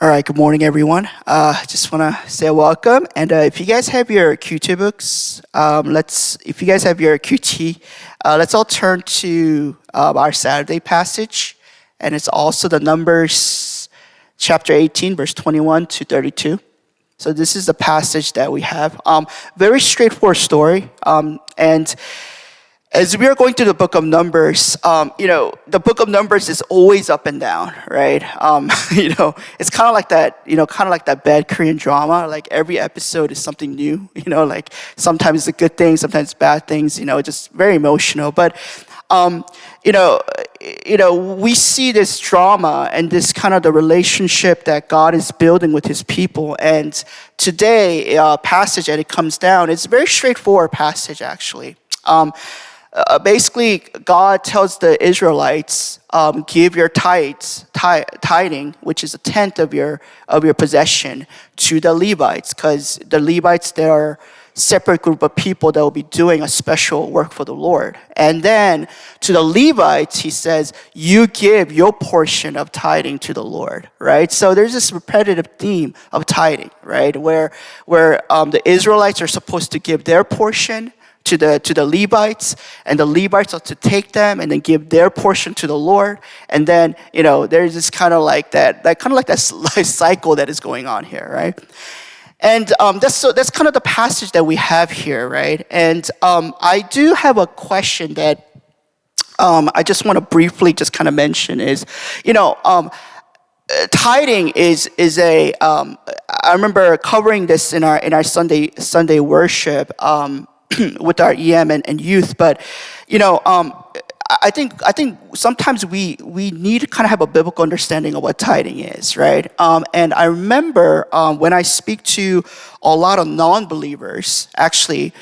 All right, good morning, everyone. Just want to say welcome. And if you guys have your Qt books, if you guys have your Qt, let's all turn to our Saturday passage. And it's also the Numbers chapter 18, verse 21 to 32. So this is the passage that we have. Very straightforward story. And as we are going through the book of Numbers, the book of Numbers is always up and down, right? It's kind of like that bad Korean drama. Like every episode is something new, like sometimes it's a good thing, sometimes it's bad things, just very emotional. But, we see this drama and this kind of the relationship that God is building with his people. And today, passage that it comes down, it's a very straightforward passage, actually. Basically, God tells the Israelites, give your tithing, which is a tenth of your possession, to the Levites, because the Levites, they are a separate group of people that will be doing a special work for the Lord. And then to the Levites, he says, you give your portion of tithing to the Lord, right? So there's this repetitive theme of tithing, right? Where the Israelites are supposed to give their portion to the Levites, and the Levites are to take them and then give their portion to the Lord. And then, there's this kind of like that cycle that is going on here, right? And that's kind of the passage that we have here, right? And I do have a question that I just want to briefly just kind of mention is, tithing is a. I remember covering this in our Sunday worship. With our EM and youth, but I think sometimes we need to kind of have a biblical understanding of what tithing is, right? And I remember when I speak to a lot of non-believers, actually,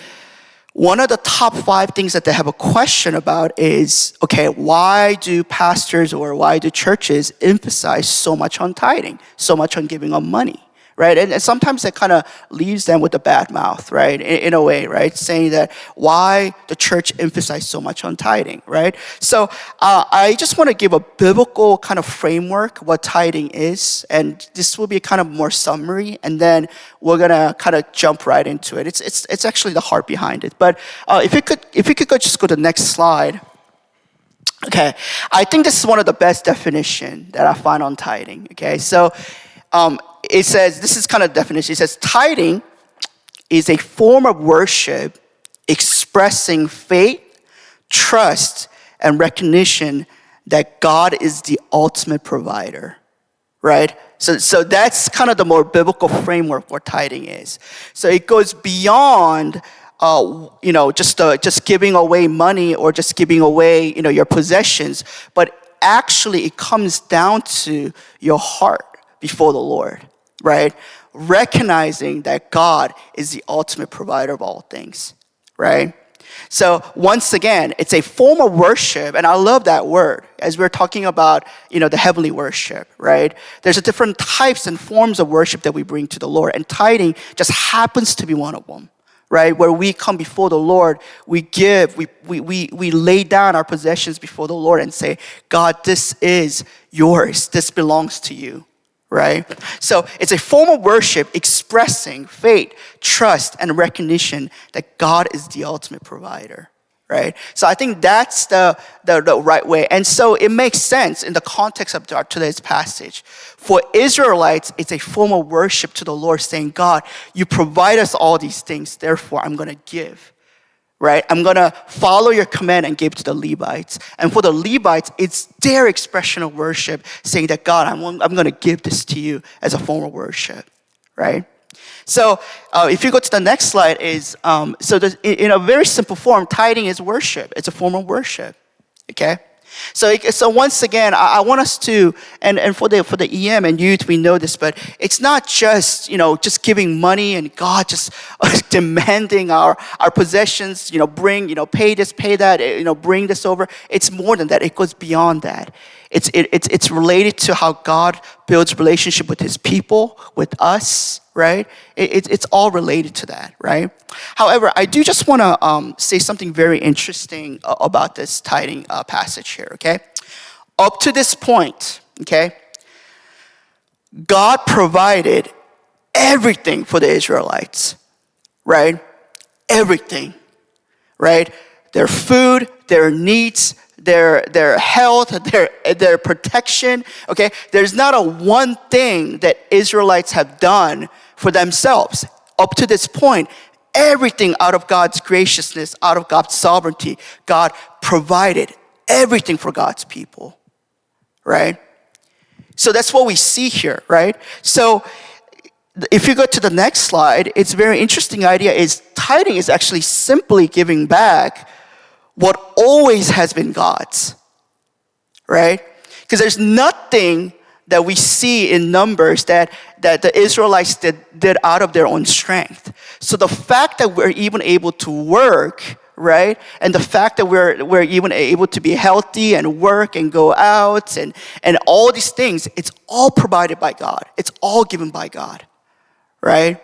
one of the top 5 things that they have a question about is, okay, why do pastors or why do churches emphasize so much on tithing, so much on giving them money? Right, and sometimes that kind of leaves them with a bad mouth, right? In a way, right, saying that why the church emphasizes so much on tithing, right? So I just want to give a biblical kind of framework what tithing is, and this will be kind of more summary, and then we're gonna kind of jump right into it. It's actually the heart behind it. But if you could just go to the next slide. Okay, I think this is one of the best definition that I find on tithing. Okay, so. It says, this is kind of definition. It says, tithing is a form of worship expressing faith, trust, and recognition that God is the ultimate provider, right? So that's kind of the more biblical framework what tithing is. So it goes beyond, just giving away money or just giving away, your possessions, but actually it comes down to your heart before the Lord, right? Recognizing that God is the ultimate provider of all things, right? So once again, it's a form of worship, and I love that word, as we're talking about, the heavenly worship, right? There's a different types and forms of worship that we bring to the Lord, and tithing just happens to be one of them, right? Where we come before the Lord, we give, we lay down our possessions before the Lord and say, God, this is yours, this belongs to you. Right? So it's a form of worship expressing faith, trust, and recognition that God is the ultimate provider. Right? So I think that's the right way. And so it makes sense in the context of today's passage. For Israelites, it's a form of worship to the Lord saying, God, you provide us all these things, therefore I'm going to give. Right? I'm going to follow your command and give to the Levites. And for the Levites, it's their expression of worship saying that, God, I'm going to give this to you as a form of worship. Right? So if you go to the next slide is, in a very simple form, tithing is worship. It's a form of worship. Okay? So once again, I want us to, and for the EM and youth, we know this, but it's not just, just giving money and God just demanding our possessions, pay this, pay that, bring this over. It's more than that. It goes beyond that. It's related to how God builds relationship with his people, with us, right? It's all related to that, right? However, I do just want to say something very interesting about this tithing passage here, okay? Up to this point, okay, God provided everything for the Israelites, right? Everything, right? Their food, their needs, their health, their protection, okay? There's not a one thing that Israelites have done for themselves. Up to this point, everything out of God's graciousness, out of God's sovereignty, God provided everything for God's people, right? So that's what we see here, right? So if you go to the next slide, it's a very interesting idea is tithing is actually simply giving back what always has been God's, right? Because there's nothing that we see in Numbers that the Israelites did out of their own strength. So the fact that we're even able to work, right? And the fact that we're even able to be healthy and work and go out and all these things, it's all provided by God. It's all given by God, right?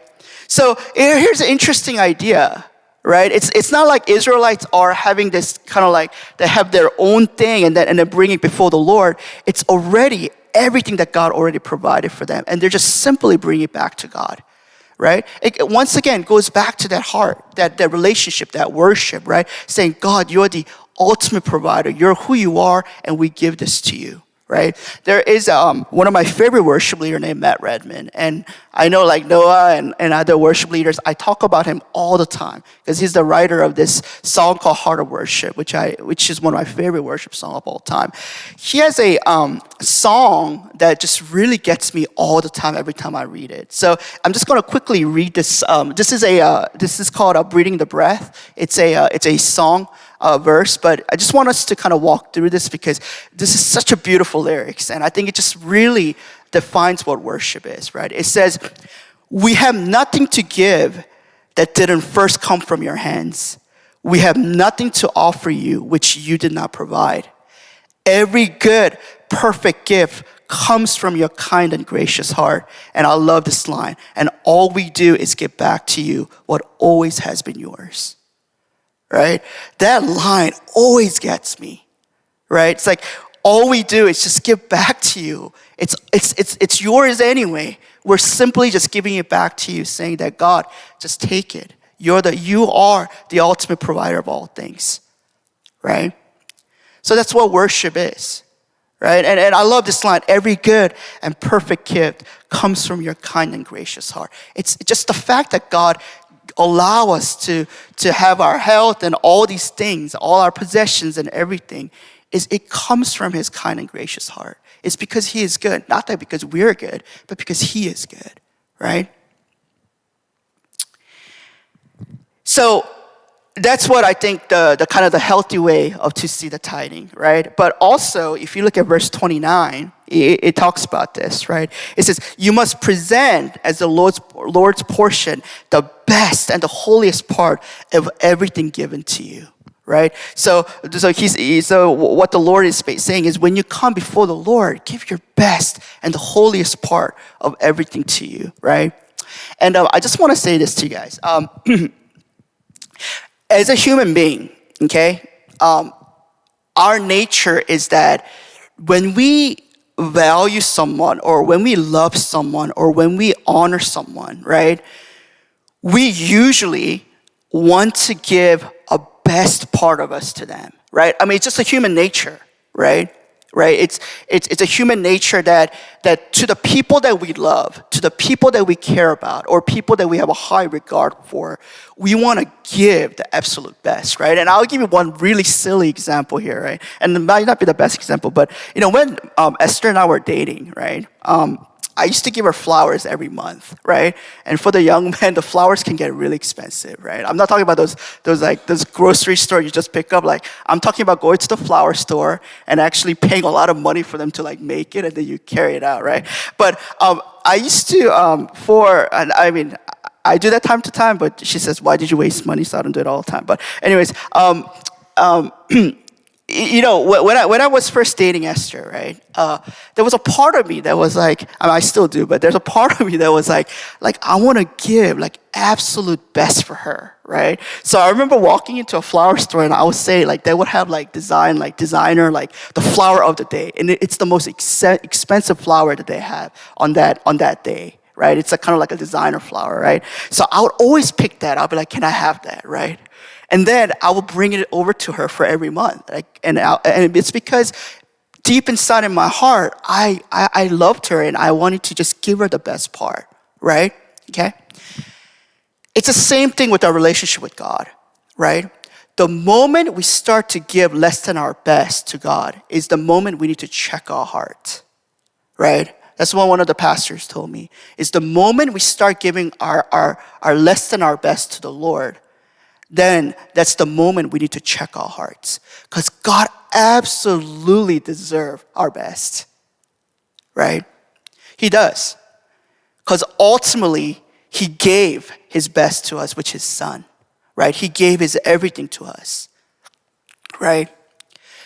So here's an interesting idea, right? It's not like Israelites are having this kind of like, they have their own thing and then bringing it before the Lord. It's already everything that God already provided for them. And they're just simply bringing it back to God, right? It once again goes back to that heart, that relationship, that worship, right? Saying, God, you're the ultimate provider. You're who you are, and we give this to you, right? There is one of my favorite worship leaders named Matt Redman. And I know like Noah and other worship leaders, I talk about him all the time because he's the writer of this song called Heart of Worship, which is one of my favorite worship songs of all time. He has a song that just really gets me all the time, every time I read it. So I'm just going to quickly read this. This is called Breathing the Breath. It's a song verse, but I just want us to kind of walk through this because this is such a beautiful lyrics, and I think it just really defines what worship is, right? It says, we have nothing to give that didn't first come from your hands. We have nothing to offer you which you did not provide. Every good, perfect gift comes from your kind and gracious heart. And I love this line. And all we do is give back to you what always has been yours. Right? That line always gets me. Right? It's like all we do is just give back to you. It's yours anyway. We're simply just giving it back to you, saying that God, just take it. You are the ultimate provider of all things. Right? So that's what worship is. Right? And I love this line. Every good and perfect gift comes from your kind and gracious heart. It's just the fact that God allow us to have our health and all these things, all our possessions and everything, is it comes from his kind and gracious heart. It's because he is good. Not that because we're good, but because he is good, right? So that's what I think the kind of the healthy way of to see the tithing, right? But also, if you look at verse 29, it talks about this, right? It says, you must present as the Lord's portion the best and the holiest part of everything given to you, right? So what the Lord is saying is when you come before the Lord, give your best and the holiest part of everything to you, right? And I just want to say this to you guys. As a human being, okay, our nature is that when we value someone or when we love someone or when we honor someone, right, we usually want to give a best part of us to them, right? I mean, it's just a human nature, right? Right? It's a human nature that to the people that we love, to the people that we care about, or people that we have a high regard for, we want to give the absolute best, right? And I'll give you one really silly example here, right? And it might not be the best example, but when Esther and I were dating, right? I used to give her flowers every month, right? And for the young men, the flowers can get really expensive, right? I'm not talking about those grocery store you just pick up. Like, I'm talking about going to the flower store and actually paying a lot of money for them to like make it and then you carry it out, right? But I used to I do that time to time, but she says, why did you waste money? So I don't do it all the time. But anyways, when I was first dating Esther, right? There was a part of me that was like, I still do, but there's a part of me that was like I want to give like absolute best for her, right? So I remember walking into a flower store and I would say like they would have like designer, like the flower of the day, and it's the most expensive flower that they have on that day, right? It's kind of like a designer flower, right? So I would always pick that. I'll be like, can I have that, right? And then I will bring it over to her for every month. And it's because deep inside in my heart, I loved her and I wanted to just give her the best part, right? Okay? It's the same thing with our relationship with God, right? The moment we start to give less than our best to God is the moment we need to check our heart, right? That's what one of the pastors told me. Is the moment we start giving our less than our best to the Lord, then that's the moment we need to check our hearts. Because God absolutely deserves our best, right? He does. Because ultimately, He gave His best to us, which is His Son, right? He gave His everything to us, right?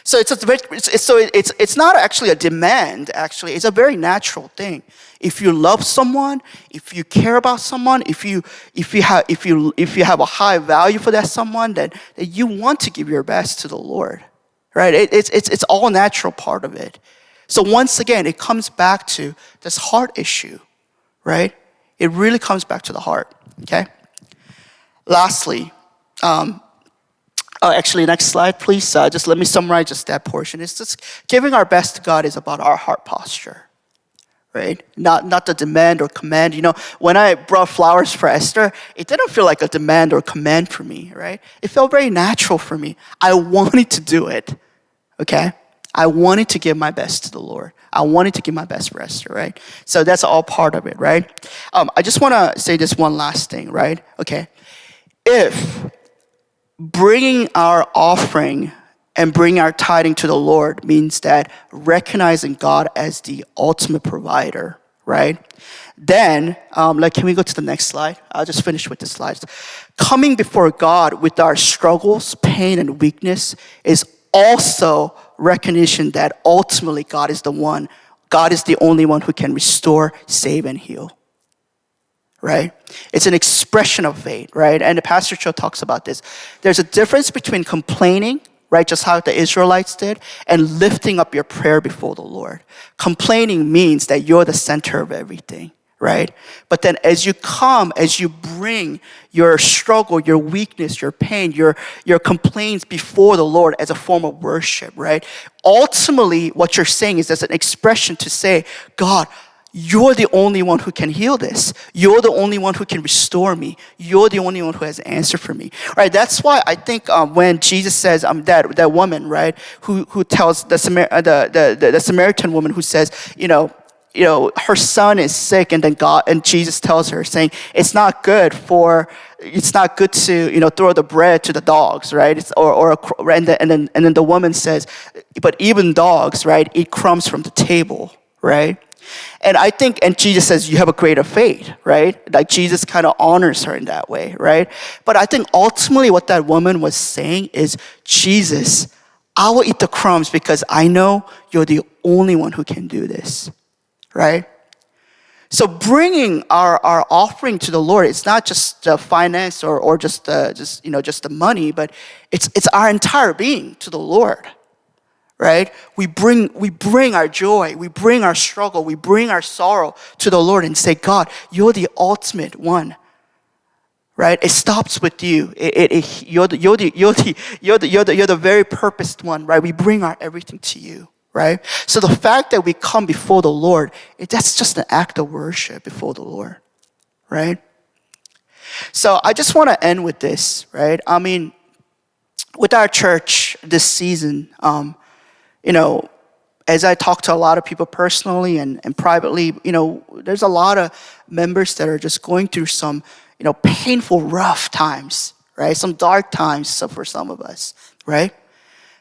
So it's not actually a demand. Actually, it's a very natural thing. If you love someone, if you care about someone, if you have a high value for that someone, then you want to give your best to the Lord, right? It's all natural part of it. So once again, it comes back to this heart issue, right? It really comes back to the heart. Okay. Lastly. Actually, next slide, please. Just let me summarize just that portion. It's just giving our best to God is about our heart posture, right? Not the demand or command. When I brought flowers for Esther, it didn't feel like a demand or command for me, right? It felt very natural for me. I wanted to do it, okay? I wanted to give my best to the Lord. I wanted to give my best for Esther, right? So that's all part of it, right? I just want to say this one last thing, right? Okay. If bringing our offering and bringing our tithing to the Lord means that recognizing God as the ultimate provider, right? Then, can we go to the next slide? I'll just finish with the slides. Coming before God with our struggles, pain, and weakness is also recognition that ultimately God is the only one who can restore, save, and heal. Right? It's an expression of faith, right? And the Pastor Cho talks about this. There's a difference between complaining, right, just how the Israelites did, and lifting up your prayer before the Lord. Complaining means that you're the center of everything, right? But then as you bring your struggle, your weakness, your pain, your complaints before the Lord as a form of worship, right? Ultimately, what you're saying is there's an expression to say, God, you're the only one who can heal this. You're the only one who can restore me. You're the only one who has an answer for me. Right? That's why I think when Jesus says that woman, right, who tells the Samaritan woman who says, her son is sick, and then Jesus tells her, saying, it's not good to throw the bread to the dogs, right? And then the woman says, but even dogs, right, eat crumbs from the table, right? And I think, and Jesus says, you have a greater faith, right? Like Jesus kind of honors her in that way, right? But I think ultimately what that woman was saying is, Jesus, I will eat the crumbs because I know you're the only one who can do this, right? So bringing our offering to the Lord, it's not just the finance or just the money, but it's our entire being to the Lord. Right? We bring our joy, we bring our struggle, we bring our sorrow to the Lord and say, God, you're the ultimate one. Right? It stops with you. You're the very purposed one, right? We bring our everything to you, right? So the fact that we come before the Lord, that's just an act of worship before the Lord, right? So I just want to end with this, right? I mean, with our church this season, as I talk to a lot of people personally and privately, there's a lot of members that are just going through some, painful, rough times, right? Some dark times for some of us, right?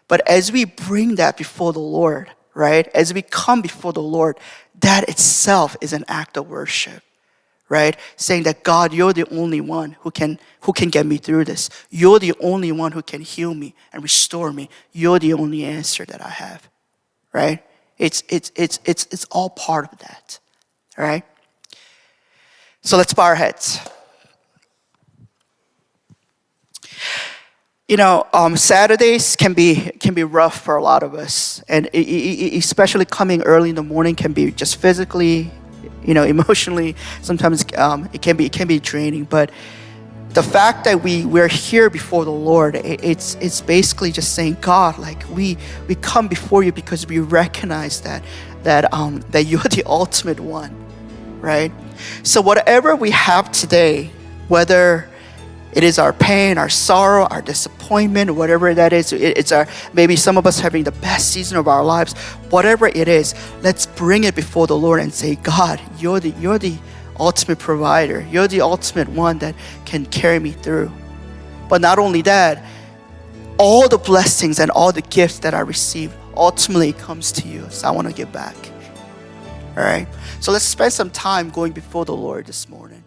But as we bring that before the Lord, right? As we come before the Lord, that itself is an act of worship, right? Saying that, God, you're the only one who can get me through this. You're the only one who can heal me and restore me. You're the only answer that I have, right? It's all part of that, all right? So let's bow our heads. You know, Saturdays can be rough for a lot of us, and especially coming early in the morning can be just physically, you know, emotionally. Sometimes it can be draining. But the fact that we're here before the Lord, it's basically just saying, God, like we come before you because we recognize that you're the ultimate one, right? So whatever we have today, whether it is our pain, our sorrow, our disappointment, whatever that is. It's our, maybe some of us having the best season of our lives. Whatever it is, let's bring it before the Lord and say, God, you're the ultimate provider. You're the ultimate one that can carry me through. But not only that, all the blessings and all the gifts that I receive ultimately comes to you. So I want to give back. All right. So let's spend some time going before the Lord this morning.